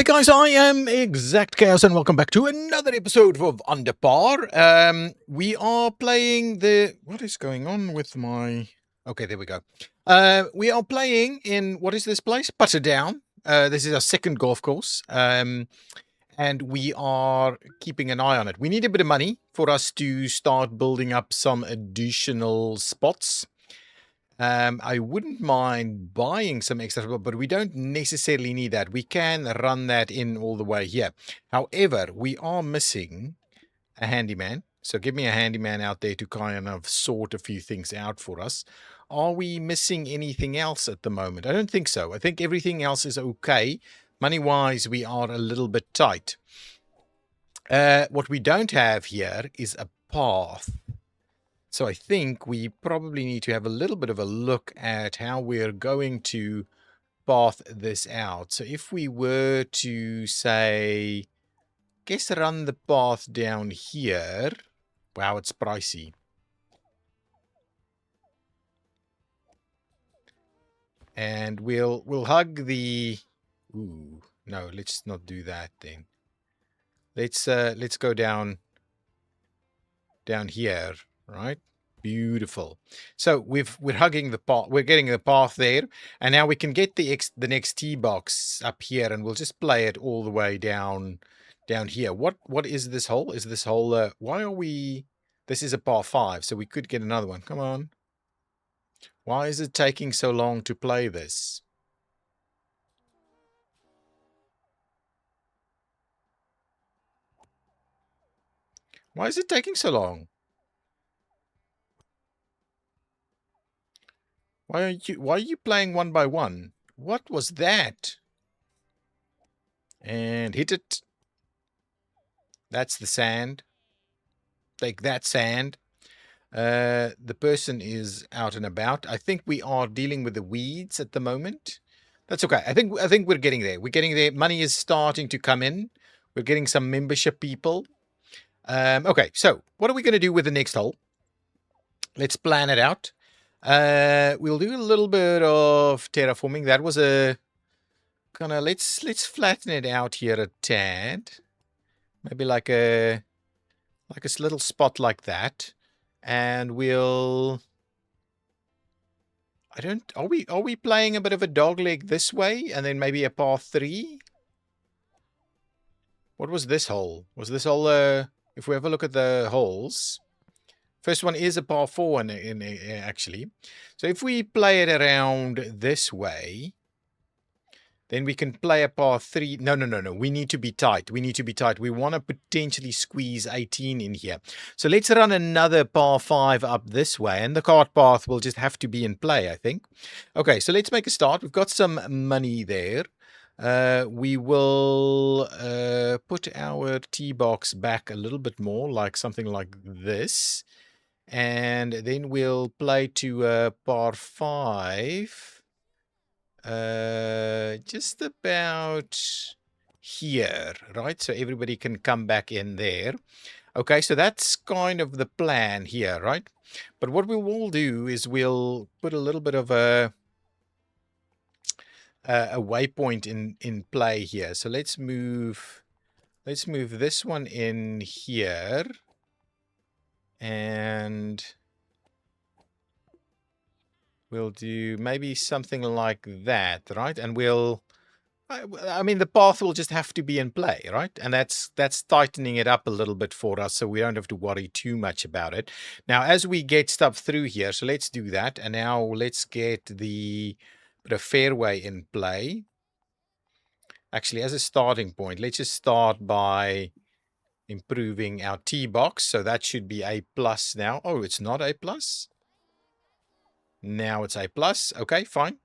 Hi guys, I am ExactChaos and welcome back to another episode of Under Par. We are playing the... What is going on with my... Okay, there we go. We are playing in... What is this place? Putter Down. This is our second golf course. And we are keeping an eye on it. We need a bit of money for us to start building up some additional spots. I wouldn't mind buying some extra, but we don't necessarily need that. We can run that in all the way here. However, we are missing a handyman. So give me a handyman out there to kind of sort a few things out for us. Are we missing anything else at the moment? I don't think so. I think everything else is okay. Money-wise, we are a little bit tight. What we don't have here is a path. So I think we probably need to have a little bit of a look at how we're going to path this out. So if we were to say, guess run the path down here. Wow, it's pricey. And we'll hug the... Ooh, no, let's not do that then. Let's go down here. Right, beautiful. So we're hugging the path. We're getting the path there, and now we can get the next tee box up here, and we'll just play it all the way down here. What is this hole? Is this hole? Why are we? This is a par 5, so we could get another one. Come on. Why is it taking so long to play this? Why is it taking so long? Why are you playing one by one? What was that? And hit it. That's the sand. Take that, sand. The person is out and about. I think we are dealing with the weeds at the moment. That's okay. I think we're getting there. We're getting there. Money is starting to come in. We're getting some membership people. Okay, so what are we going to do with the next hole? Let's plan it out. We'll do a little bit of terraforming. That was a kind of let's flatten it out here a tad. Maybe like a little spot like that. And we'll... Are we playing a bit of a dog leg this way and then maybe a par 3? What was this hole? Was this hole if we have a look at the holes, first one is a par 4 actually. So if we play it around this way, then we can play a par 3. No. We need to be tight. We want to potentially squeeze 18 in here. So let's run another par 5 up this way. And the cart path will just have to be in play, I think. Okay, so let's make a start. We've got some money there. We will put our tee box back a little bit more, like something like this. And then we'll play to par 5. Just about here, right? So everybody can come back in there. Okay, so that's kind of the plan here, right? But what we will do is we'll put a little bit of a waypoint in play here. So let's move this one in here, and we'll do maybe something like that, right? And I mean, the path will just have to be in play, right? And that's tightening it up a little bit for us, so we don't have to worry too much about it. Now, as we get stuff through here, so let's do that. And now let's get the fairway in play. Actually, as a starting point, let's just start by improving our tee box. So that should be A+ now. Oh, it's not A+? Now it's A+. Okay, fine.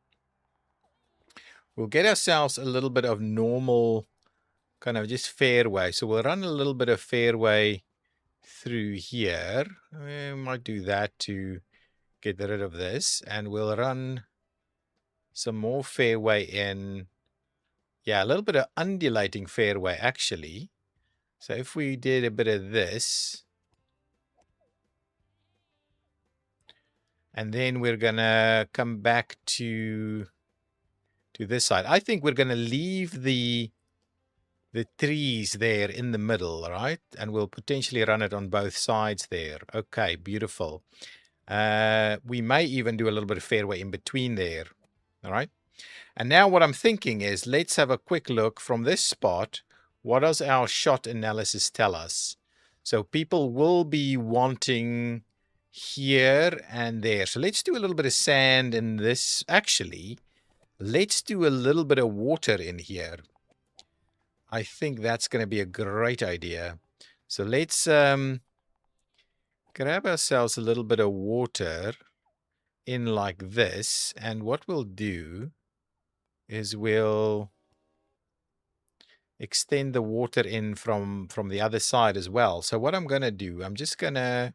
We'll get ourselves a little bit of normal kind of just fairway. So we'll run a little bit of fairway through here. We might do that to get rid of this. And we'll run some more fairway in. Yeah, a little bit of undulating fairway, actually. So if we did a bit of this, and then we're going to come back to this side. I think we're going to leave the the trees there in the middle, right? And we'll potentially run it on both sides there. Okay, beautiful. We may even do a little bit of fairway in between there. All right. And now what I'm thinking is, let's have a quick look from this spot. What does our shot analysis tell us? So people will be wanting here and there. So let's do a little bit of sand in this. Actually, let's do a little bit of water in here. I think that's going to be a great idea. So let's grab ourselves a little bit of water in like this. And what we'll do is we'll extend the water in from the other side as well. So what I'm going to do, I'm just going to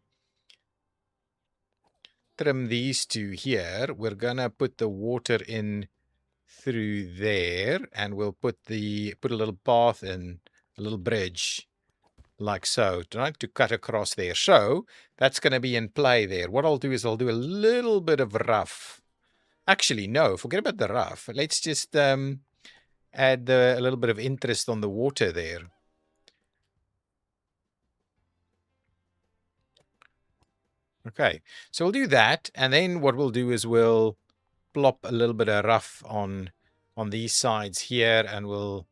trim these two here. We're going to put the water in through there, and we'll put a little path in, a little bridge like so, right, to cut across there. So that's going to be in play there. What I'll do is I'll do a little bit of rough. Actually, no, forget about the rough. Let's just add a little bit of interest on the water there. Okay, so we'll do that, and then what we'll do is we'll plop a little bit of rough on these sides here, and we'll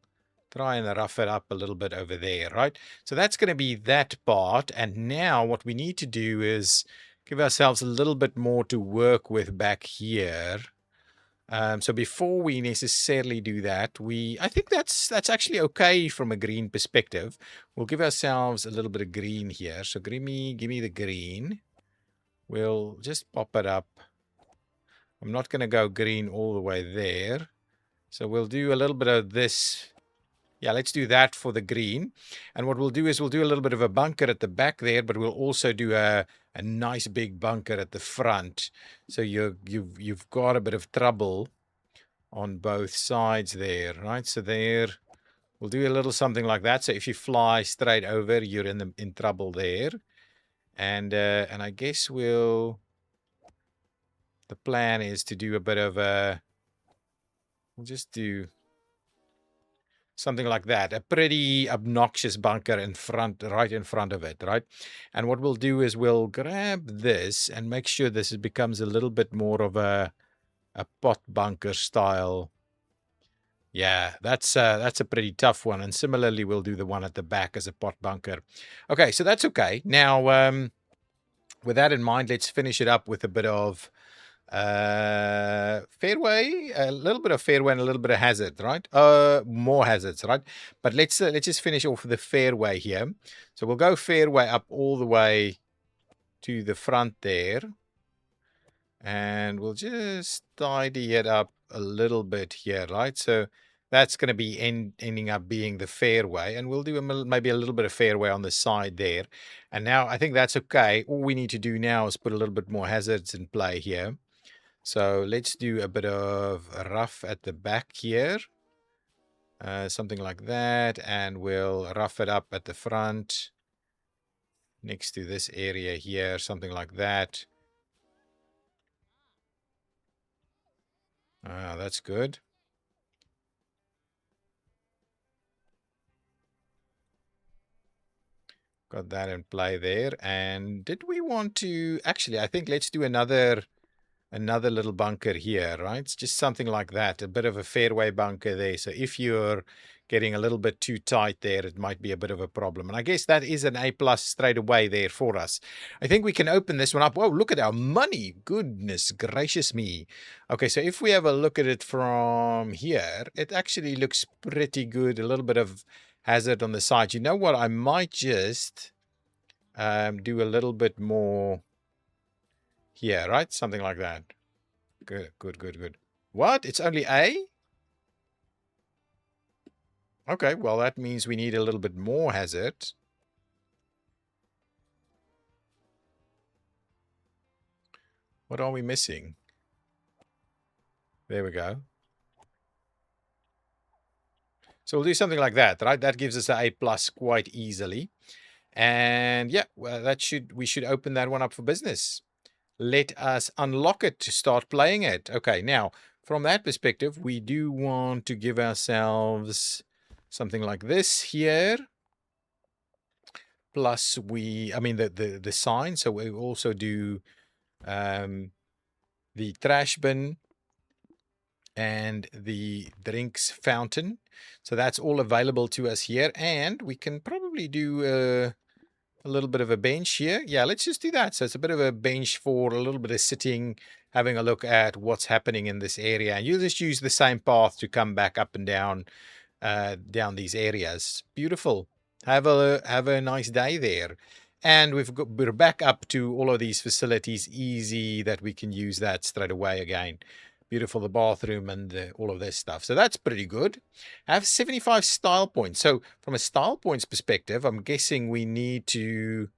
try and rough it up a little bit over there, right? So that's going to be that part, and now what we need to do is give ourselves a little bit more to work with back here. So before we necessarily do that, I think that's actually okay from a green perspective. We'll give ourselves a little bit of green here. So give me the green. We'll just pop it up. I'm not going to go green all the way there. So we'll do a little bit of this. Yeah, let's do that for the green. And what we'll do is we'll do a little bit of a bunker at the back there, but we'll also do a nice big bunker at the front. So you've got a bit of trouble on both sides there, right? So there, we'll do a little something like that. So if you fly straight over, you're in trouble there. And I guess the plan is to do a bit of we'll just do something like that, a pretty obnoxious bunker right in front of it, right? And what we'll do is we'll grab this and make sure this becomes a little bit more of a pot bunker style. Yeah, that's a pretty tough one. And similarly, we'll do the one at the back as a pot bunker. Okay, so that's okay. Now, with that in mind, let's finish it up with a bit of fairway, a little bit of fairway and a little bit of hazard, right? More hazards, right? But let's just finish off with the fairway here. So we'll go fairway up all the way to the front there, and we'll just tidy it up a little bit here, right? So that's going to be ending up being the fairway, and we'll do maybe a little bit of fairway on the side there. And now I think that's okay. All we need to do now is put a little bit more hazards in play here. So let's do a bit of rough at the back here, something like that, and we'll rough it up at the front next to this area here, something like that. That's good. Got that in play there. And did we want to actually, I think let's do another little bunker here, right? It's just something like that, a bit of a fairway bunker there. So if you're getting a little bit too tight there, it might be a bit of a problem. And I guess that is an A+ straight away there for us. I think we can open this one up. Whoa, look at our money. Goodness gracious me. Okay, so if we have a look at it from here, it actually looks pretty good. A little bit of hazard on the side. You know what? I might just do a little bit more here, right? Something like that. Good, good, good, good. What? It's only A? Okay, well, that means we need a little bit more hazard. What are we missing? There we go. So we'll do something like that, right? That gives us an A+ quite easily. And yeah, well, we should open that one up for business. Let us unlock it to start playing it. Okay, now, from that perspective, we do want to give ourselves something like this here. Plus the sign. So we also do the trash bin and the drinks fountain. So that's all available to us here. And we can probably do a little bit of a bench here. Yeah, let's just do that. So it's a bit of a bench for a little bit of sitting, having a look at what's happening in this area. And you'll just use the same path to come back up and down these areas. Beautiful. Have a nice day there. And we're back up to all of these facilities. Easy that we can use that straight away again. Beautiful, the bathroom and all of this stuff. So that's pretty good. I have 75 style points. So from a style points perspective, I'm guessing we need to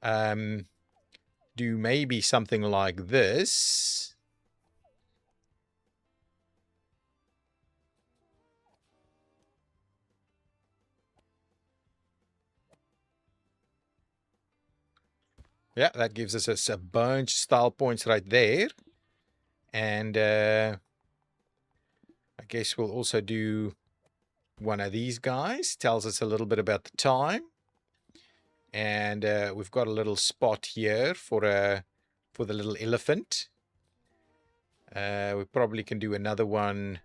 do maybe something like this. Yeah, that gives us a bunch of style points right there. And I guess we'll also do one of these guys. Tells us a little bit about the time. And we've got a little spot here for the little elephant. We probably can do another one.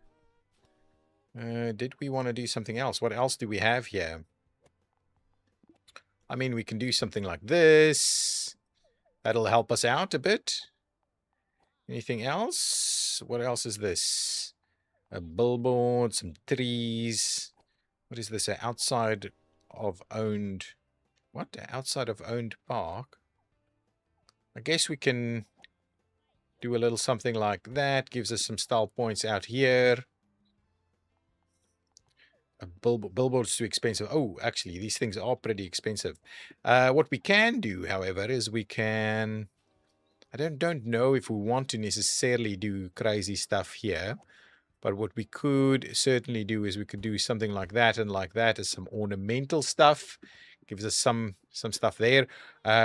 Did we want to do something else? What else do we have here? I mean, we can do something like this. That'll help us out a bit. Anything else? What else is this? A billboard, some trees. What is this? Outside of owned... What? Outside of owned park? I guess we can do a little something like that. Gives us some style points out here. A billboard's too expensive. Oh, actually, these things are pretty expensive. What we can do, however, is we can... I don't know if we want to necessarily do crazy stuff here. But what we could certainly do is we could do something like that and like that as some ornamental stuff. Gives us some stuff there.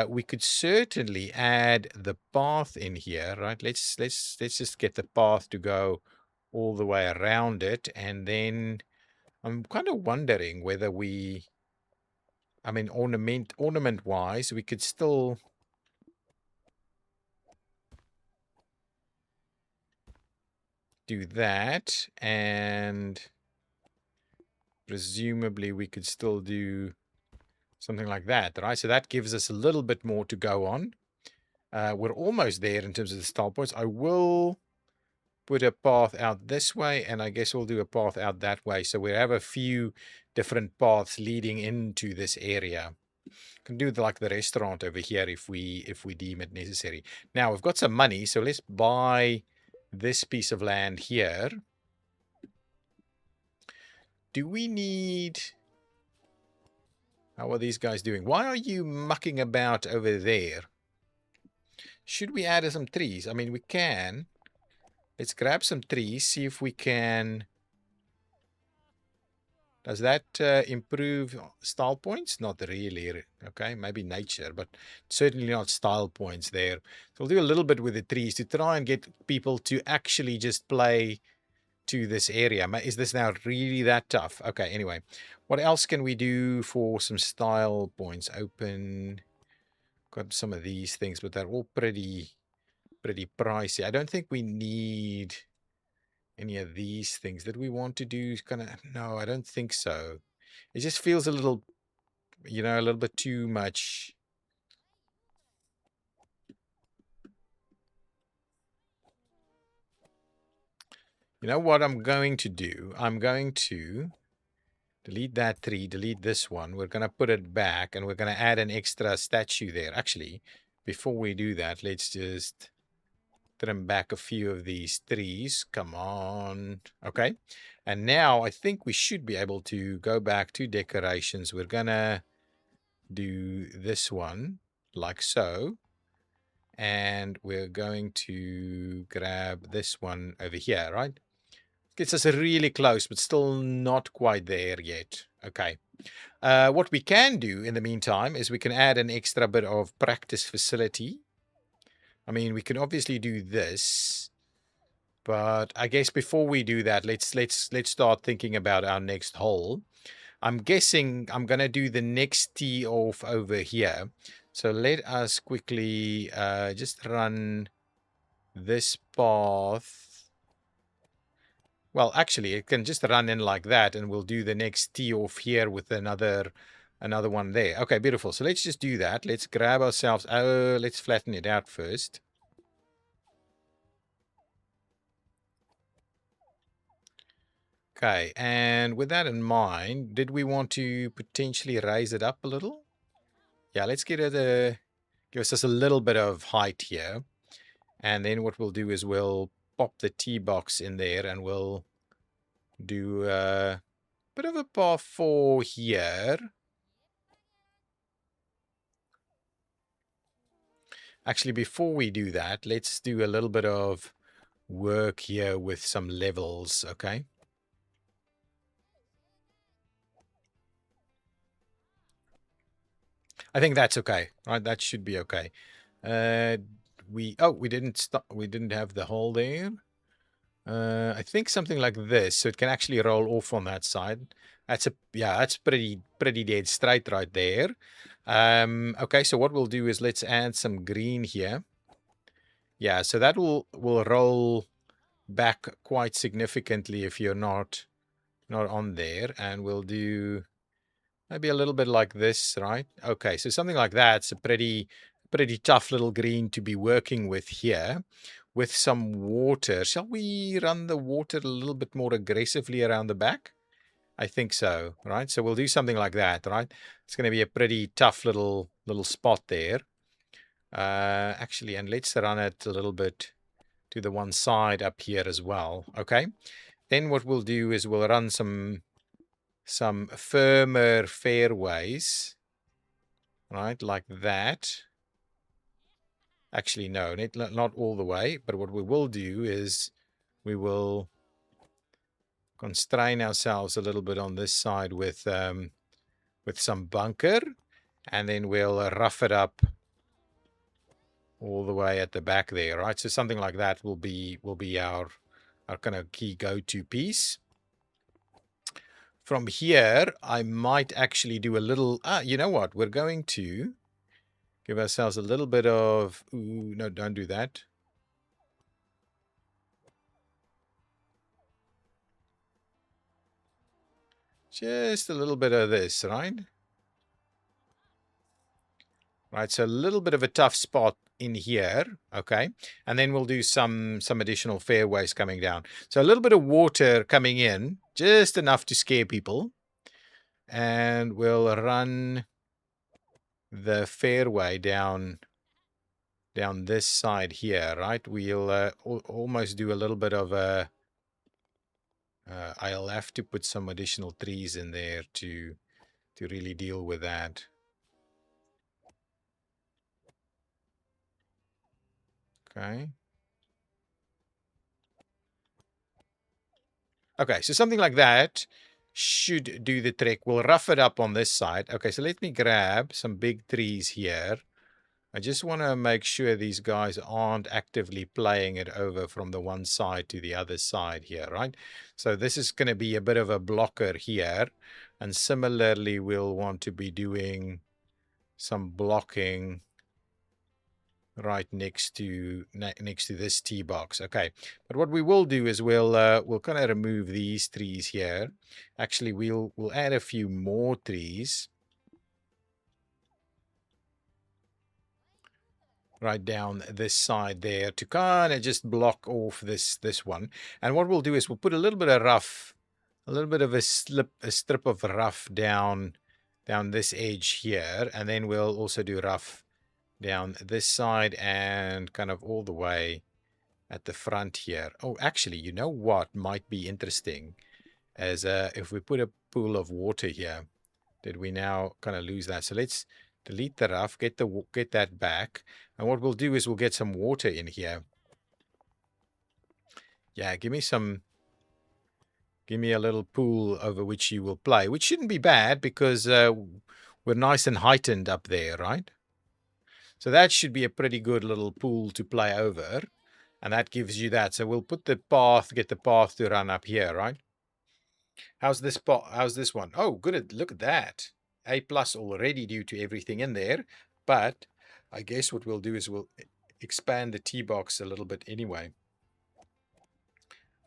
We could certainly add the path in here, right? Let's just get the path to go all the way around it, and then I'm kind of wondering whether ornament wise, we could still do that, and presumably we could still do something like that, right? So that gives us a little bit more to go on. We're almost there in terms of the style points. I will put a path out this way, and I guess we'll do a path out that way. So we have a few different paths leading into this area. Can do like the restaurant over here if we deem it necessary. Now we've got some money, so let's buy this piece of land here. Do we need... How are these guys doing? Why are you mucking about over there? Should we add some trees? I mean, we can. Let's grab some trees, see if we can... Does that improve style points? Not really. Okay, maybe nature, but certainly not style points there. So we'll do a little bit with the trees to try and get people to actually just play to this area. Is this now really that tough? Okay, anyway. What else can we do for some style points? Open. Got some of these things, but they're all pretty pricey. I don't think we need any of these things that we want to do. No, I don't think so. It just feels a little, a little bit too much. You know what I'm going to do? I'm going to delete that tree, delete this one. We're going to put it back, and we're going to add an extra statue there. Actually, before we do that, let's just trim back a few of these trees. Come on. Okay. And now I think we should be able to go back to decorations. We're going to do this one like so. And we're going to grab this one over here, right? Gets us really close, but still not quite there yet. Okay. What we can do in the meantime is we can add an extra bit of practice facility. I mean, we can obviously do this. But I guess before we do that, let's start thinking about our next hole. I'm guessing I'm gonna do the next tee off over here. So let us quickly just run this path. Well, actually, it can just run in like that, and we'll do the next tee off here with another one there. Okay, beautiful. So let's just do that. Let's grab ourselves. Oh, let's flatten it out first. Okay, and with that in mind, did we want to potentially raise it up a little? Yeah, let's get it give us a little bit of height here. And then what we'll do is we'll pop the tee box in there, and we'll do a bit of a par 4 here. Actually, before we do that, let's do a little bit of work here with some levels, okay? I think that's okay, right? That should be okay. We didn't have the hole there. I think something like this, so it can actually roll off on that side. That's pretty dead straight right there. Okay, so what we'll do is let's add some green here. Yeah, so that will roll back quite significantly if you're not on there, and we'll do maybe a little bit like this, right? Okay, so something like that's a pretty tough little green to be working with here. With some water. Shall we run the water a little bit more aggressively around the back? I think so, right? So we'll do something like that, right? It's going to be a pretty tough little spot there. Actually, and let's run it a little bit to the one side up here as well, okay? Then what we'll do is we'll run some firmer fairways, right, like that. Actually, no, not all the way, but what we will do is we will constrain ourselves a little bit on this side with some bunker, and then we'll rough it up all the way at the back there, right? So something like that will be our kind of key go-to piece. From here, I might actually do a little, you know what? We're going to give ourselves a little bit of, ooh, no, don't do that. Just a little bit of this, right? Right, so a little bit of a tough spot in here, okay? And then we'll do some additional fairways coming down. So a little bit of water coming in, just enough to scare people. And we'll run the fairway down this side here, right? We'll almost do a little bit of a... I'll have to put some additional trees in there to really deal with that. Okay. Okay, so something like that should do the trick. We'll rough it up on this side. Okay, so let me grab some big trees here. I just want to make sure these guys aren't actively playing it over from the one side to the other side here, right? So this is going to be a bit of a blocker here. And similarly, we'll want to be doing some blocking right next to this tee box. Okay, but what we will do is we'll kind of remove these trees here. Actually, we'll add a few more trees right down this side there to kind of just block off this one. And what we'll do is we'll put a little bit of rough, a little bit of a strip of rough down this edge here, and then we'll also do rough down this side and kind of all the way at the front here. Oh, actually, you know what might be interesting is if we put a pool of water here. Did we now kind of lose that? So let's delete the rough, get that back, and what we'll do is we'll get some water in here. Yeah, give me a little pool over which you will play, which shouldn't be bad because we're nice and heightened up there, right? So that should be a pretty good little pool to play over. And that gives you that. So we'll put the path, get the path to run up here, right? How's this one? Oh, good. Look at that. A plus already due to everything in there. But I guess what we'll do is we'll expand the tee box a little bit anyway.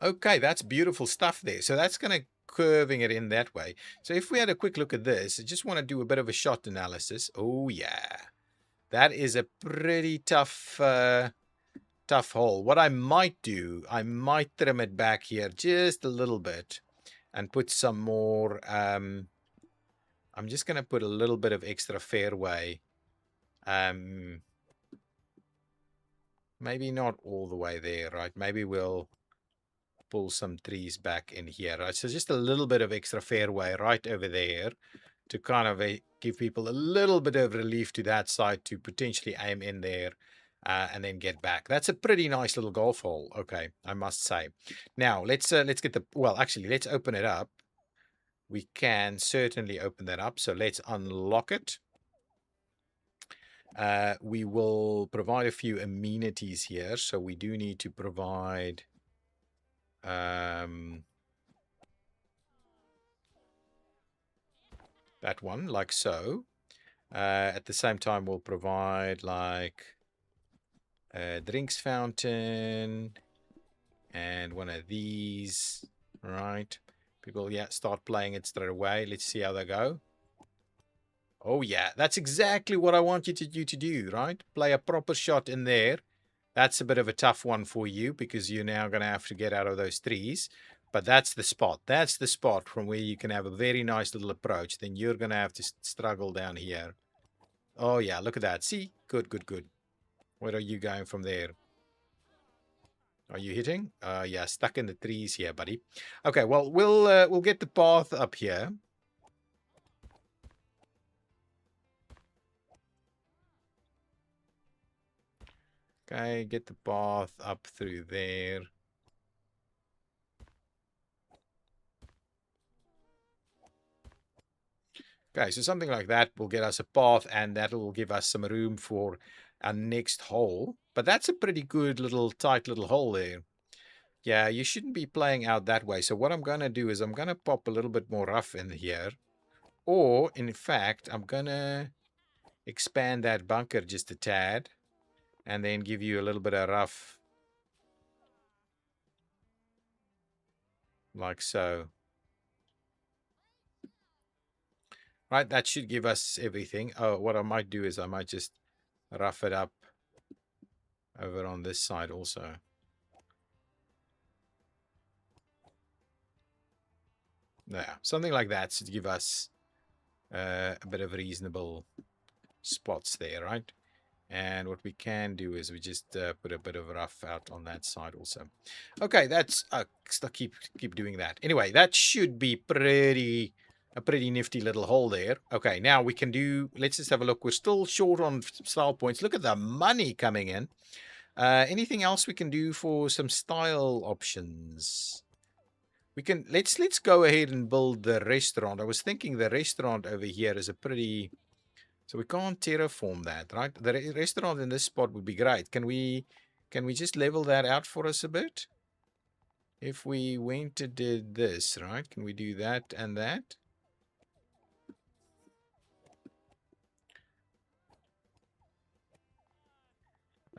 Okay, that's beautiful stuff there. So that's going to curving it in that way. So if we had a quick look at this, I just want to do a bit of a shot analysis. Oh, yeah. That is a pretty tough tough hole. What I might do, I might trim it back here just a little bit and put some more. I'm just going to put a little bit of extra fairway. Maybe not all the way there, right? Maybe we'll pull some trees back in here, right? So just a little bit of extra fairway right over there to kind of give people a little bit of relief to that side to potentially aim in there and then get back. That's a pretty nice little golf hole, okay, I must say. Now, let's get the, well, actually, let's open it up. We can certainly open that up, so let's unlock it. We will provide a few amenities here, so we do need to provide that one, like so. At the same time, we'll provide like a drinks fountain and one of these, right? People, yeah, start playing it straight away. Let's see how they go. Oh, yeah, that's exactly what I want you to do, right? Play a proper shot in there. That's a bit of a tough one for you because you're now going to have to get out of those trees. But that's the spot. That's the spot from where you can have a very nice little approach. Then you're going to have to struggle down here. Oh, yeah, look at that. See? Good, good, good. Where are you going from there? Are you hitting? Yeah, stuck in the trees here, buddy. Okay, well, we'll get the path up here. Okay, get the path up through there. Okay, so something like that will get us a path, and that will give us some room for our next hole. But that's a pretty good little, tight little hole there. Yeah, you shouldn't be playing out that way. So what I'm going to do is I'm going to pop a little bit more rough in here. Or, in fact, I'm going to expand that bunker just a tad. And then give you a little bit of rough. Like so. Right, that should give us everything. Oh, what I might do is I might just rough it up over on this side also. Yeah, something like that should give us a bit of reasonable spots there, right? And what we can do is we just put a bit of rough out on that side also. Okay, that's keep doing that. Anyway, that should be a pretty nifty little hole there. Okay, now we can do, let's just have a look. We're still short on style points. Look at the money coming in. Anything else we can do for some style options? We can, let's go ahead and build the restaurant. I was thinking the restaurant over here is a pretty, so we can't terraform that, right? The restaurant in this spot would be great. Can we just level that out for us a bit? If we went to did this, right? Can we do that and that?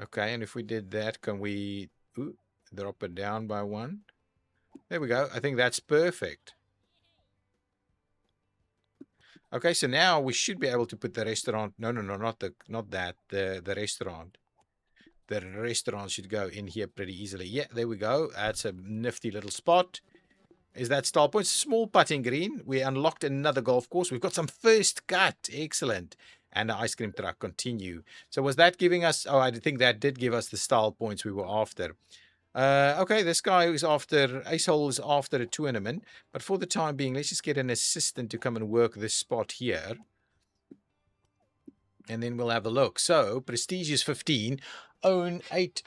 Okay, and if we did that, can we drop it down by one? There we go. I think that's perfect. Okay, so now we should be able to put the restaurant. No, not that. The restaurant. The restaurant should go in here pretty easily. Yeah, there we go. That's a nifty little spot. Is that style points? Small putting green. We unlocked another golf course. We've got some first cut. Excellent. And the ice cream truck. Continue. So was that giving us... Oh, I think that did give us the style points we were after. Okay, this guy is after... Acehole is after a tournament. But for the time being, let's just get an assistant to come and work this spot here. And then we'll have a look. So, prestige is 15. Own 8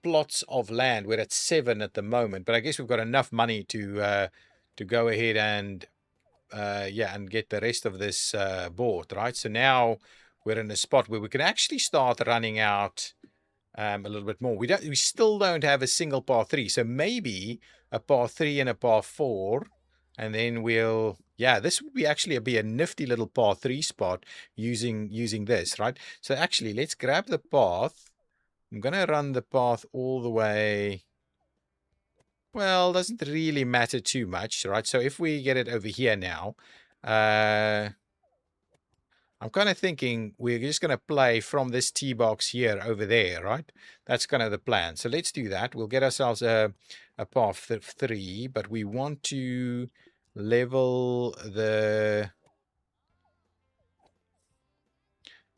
plots of land. We're at 7 at the moment. But I guess we've got enough money to go ahead and... and get the rest of this bought, right? So now we're in a spot where we can actually start running out a little bit more. We still don't have a single par 3, so maybe a par 3 and a par 4, and then this would be actually be a nifty little par 3 spot using this, right? So actually, let's grab the path. I'm gonna run the path all the way. Well, doesn't really matter too much, right? So if we get it over here now, I'm kind of thinking we're just going to play from this tee box here over there, right? That's kind of the plan. So let's do that. We'll get ourselves a par 3, but we want to level the...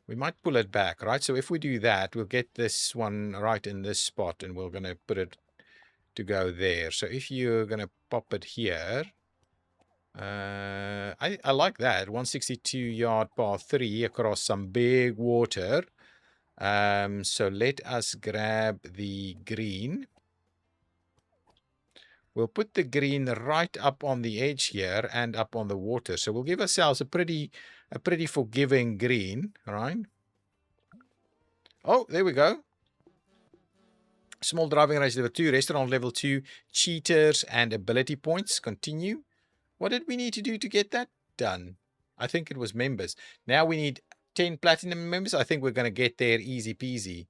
We might pull it back, right? So if we do that, we'll get this one right in this spot, and we're going to put it to go there. So if you're going to pop it here... I like that 162-yard par 3 across some big water. So let us grab the green. We'll put the green right up on the edge here and up on the water. So we'll give ourselves a pretty forgiving green, right? Oh, there we go. Small driving range level 2, restaurant level 2, cheaters and ability points. Continue. What did we need to do to get that done? I think it was members. Now we need 10 platinum members. I think we're going to get there easy peasy.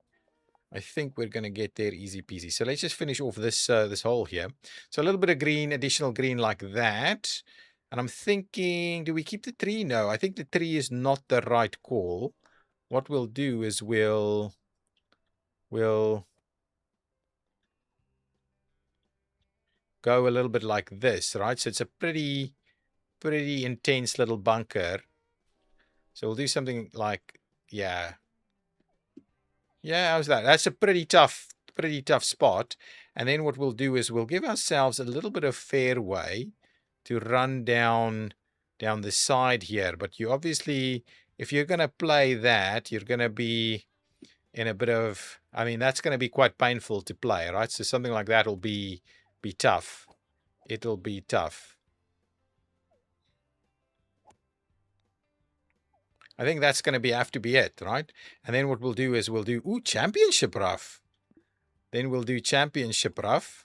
So let's just finish off this this hole here. So a little bit of green, additional green like that. And I'm thinking, do we keep the tree? No, I think the tree is not the right call. What we'll do is we'll go a little bit like this, right? So it's a pretty intense little bunker. So we'll do something like, yeah, how's that? That's a pretty tough spot. And then what we'll do is we'll give ourselves a little bit of fairway to run down the side here. But you obviously, if you're going to play that, you're going to be in a bit of, I mean, that's going to be quite painful to play, right? So something like that will be tough. It'll be tough. I think that's going to have to be it, right? And then what we'll do is we'll do, championship rough. Then we'll do championship rough.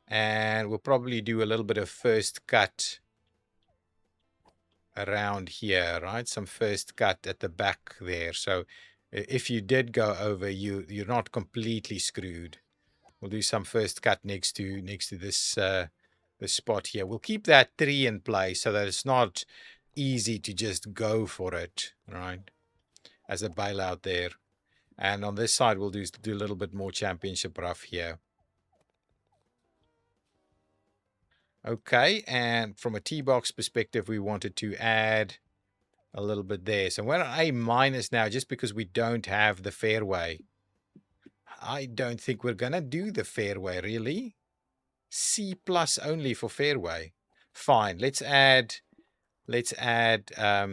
And we'll probably do a little bit of first cut around here, right? Some first cut at the back there. So if you did go over, you're not completely screwed. We'll do some first cut next to this this spot here. We'll keep that tree in place so that it's not easy to just go for it, right? As a bailout there. And on this side, we'll do a little bit more championship rough here. Okay, and from a tee box perspective, we wanted to add a little bit there. So we're at A minus now just because we don't have the fairway. I don't think we're going to do the fairway, really. C plus only for fairway. Fine, let's add a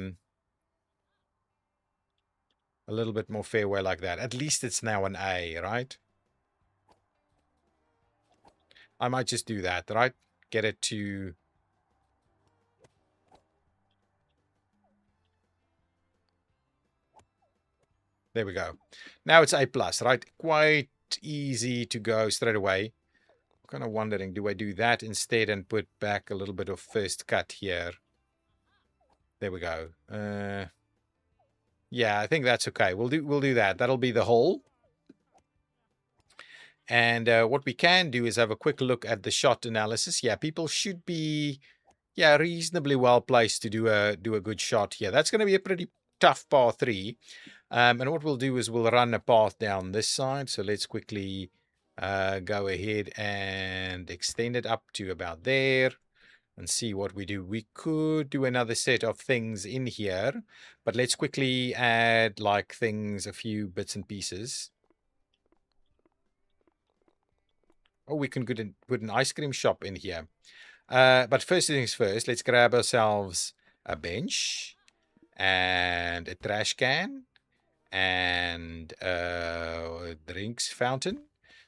little bit more fairway like that. At least it's now an A, right? I might just do that, right? Get it to... There we go. Now it's A plus, right? Quite easy to go straight away. I'm kind of wondering, do I do that instead and put back a little bit of first cut here? There we go. Yeah, I think that's okay. We'll do that. That'll be the hole. And what we can do is have a quick look at the shot analysis. Yeah, people should be reasonably well placed to do a good shot here. That's going to be a pretty tough par 3. And what we'll do is we'll run a path down this side. So let's quickly go ahead and extend it up to about there and see what we do. We could do another set of things in here, but let's quickly add like things, a few bits and pieces. Oh, we can put an ice cream shop in here. But first things first, let's grab ourselves a bench and a trash can and a drinks fountain.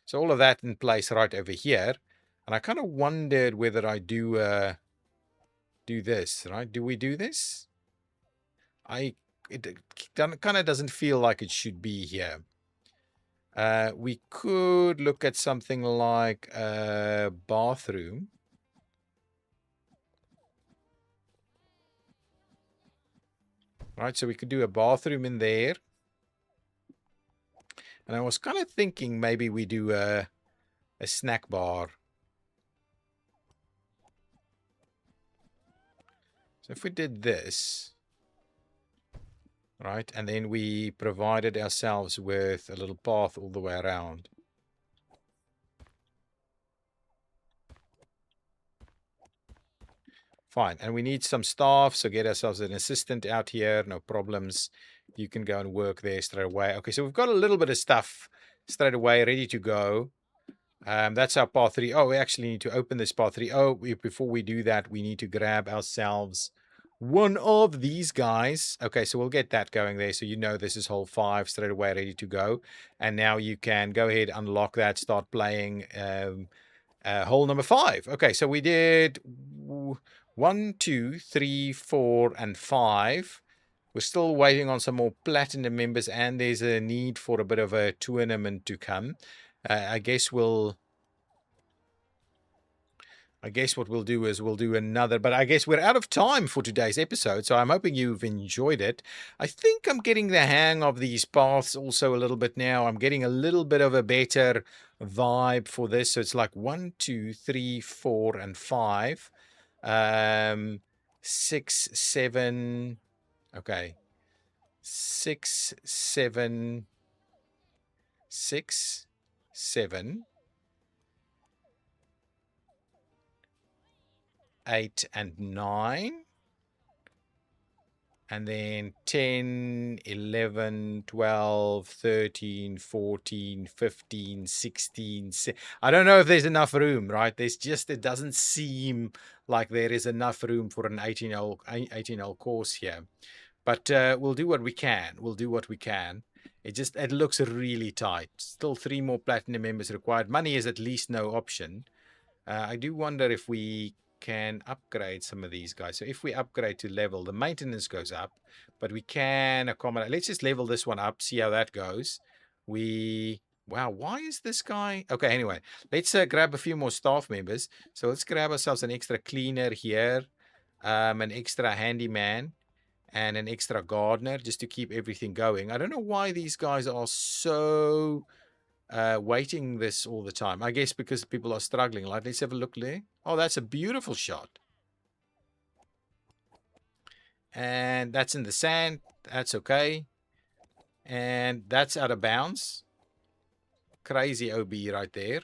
So all of that in place right over here. And I kind of wondered whether I do this, right? Do we do this? It kind of doesn't feel like it should be here. We could look at something like a bathroom. Right, so we could do a bathroom in there. And I was kind of thinking maybe we do a snack bar. So if we did this, right, and then we provided ourselves with a little path all the way around. Fine, and we need some staff, so get ourselves an assistant out here, no problems. You can go and work there straight away. Okay, so we've got a little bit of stuff straight away ready to go. That's our path 3. Oh, we actually need to open this path 3. Oh, before we do that, we need to grab ourselves one of these guys. Okay, so we'll get that going there. So you know this is hole 5 straight away ready to go. And now you can go ahead, unlock that, start playing hole number 5. Okay, so we did 1, 2, 3, 4, and 5. We're still waiting on some more platinum members, and there's a need for a bit of a tournament to come. I guess what we'll do is we'll do another, but I guess we're out of time for today's episode, so I'm hoping you've enjoyed it. I think I'm getting the hang of these paths also a little bit now. I'm getting a little bit of a better vibe for this. So it's like 1, 2, 3, 4, and 5. 6, 7. Okay. 6, 7. 6, 7. 8 and 9, and then 10, 11, 12, 13, 14, 15, 16. I don't know if there's enough room, right? It doesn't seem like there is enough room for an 18-hole course here. But we'll do what we can. It looks really tight. Still 3 more platinum members required. Money is at least no option. I do wonder if we can upgrade some of these guys. So if we upgrade to level, the maintenance goes up, but we can accommodate. Let's just level this one up, see how that goes. Wow, why is this guy? Okay, anyway, let's grab a few more staff members. So let's grab ourselves an extra cleaner here, an extra handyman, and an extra gardener, just to keep everything going. I don't know why these guys are so waiting this all the time. I guess because people are struggling. Like, let's have a look there. Oh, that's a beautiful shot. And that's in the sand. That's okay. And that's out of bounds. Crazy OB right there.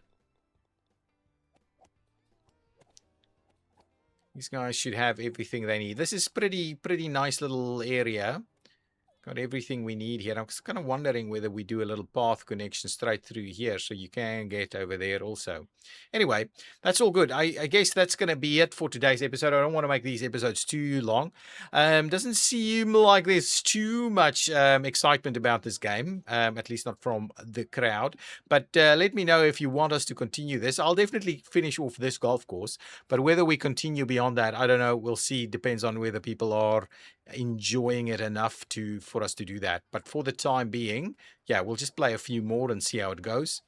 These guys should have everything they need. This is pretty nice little area. Got everything we need here. I'm just kind of wondering whether we do a little path connection straight through here so you can get over there also. Anyway, that's all good. I guess that's going to be it for today's episode. I don't want to make these episodes too long. Doesn't seem like there's too much excitement about this game, at least not from the crowd. But let me know if you want us to continue this. I'll definitely finish off this golf course. But whether we continue beyond that, I don't know. We'll see. Depends on whether people are enjoying it enough for us to do that. But for the time being, yeah, we'll just play a few more and see how it goes.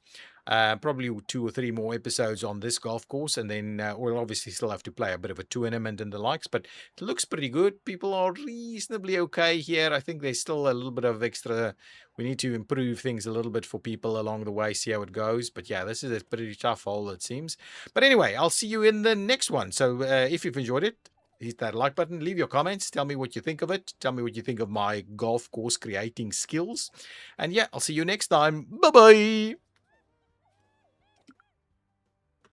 Probably 2 or 3 more episodes on this golf course, and then we'll obviously still have to play a bit of a tournament and the likes, but it looks pretty good. People are reasonably okay here. I think there's still a little bit of extra. We need to improve things a little bit for people along the way, see how it goes. But yeah, this is a pretty tough hole, it seems. But anyway, I'll see you in the next one. So if you've enjoyed it, hit that like button, leave your comments, tell me what you think of it, tell me what you think of my golf course creating skills. And yeah, I'll see you next time. Bye bye.